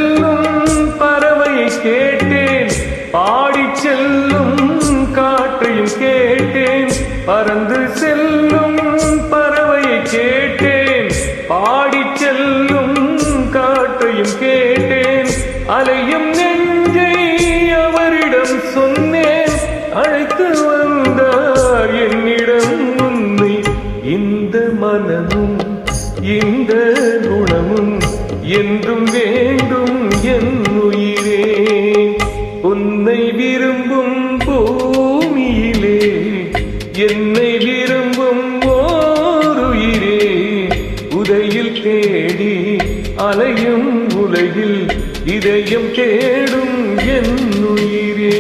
செல்லும் பறவையை கேட்டேன், பாடிச் செல்லும் காற்றையும் கேட்டேன். பறந்து செல்லும் பறவையை கேட்டேன், பாடிச் செல்லும் காற்றையும் கேட்டேன். அலையும் நெஞ்சை அவரிடம் சொன்னேன், அழைத்து வந்தார் என்னிடம் உன்னை. இந்த மனமும் இந்த குணமும் என்றும் வேண்டும் என் உயிரே. உன்னை விரும்பும் பூமியிலே என்னை விரும்பும் ஓருயிரே. உதையில் தேடி அலையும் உலகில் இதயம் தேடும் என் உயிரே.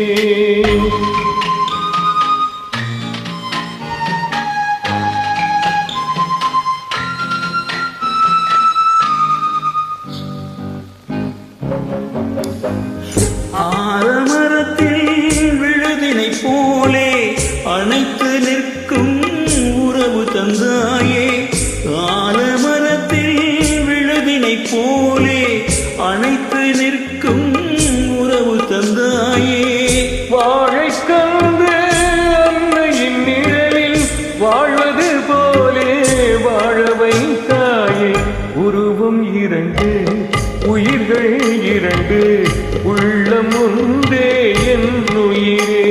ஆலமரத்தில் விழுதினை போலே அணைத்து நிற்கும் உறவு தந்தாயே. ஆலமரத்தில் விழுதினை போலே அணைத்து நிற்கும் உறவு தந்தாயே. வாழைக்கன்று அன்னையின் நிழலில் வாழ்வது போலே வாழ வைத்தாயே. உருவம் இரண்டு, உயிர்கள் இரண்டு, உள்ளம் ஒன்றே என் உயிரே.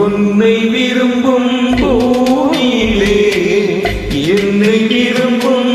உன்னை விரும்பும் பூமியிலே என்னை விரும்பும்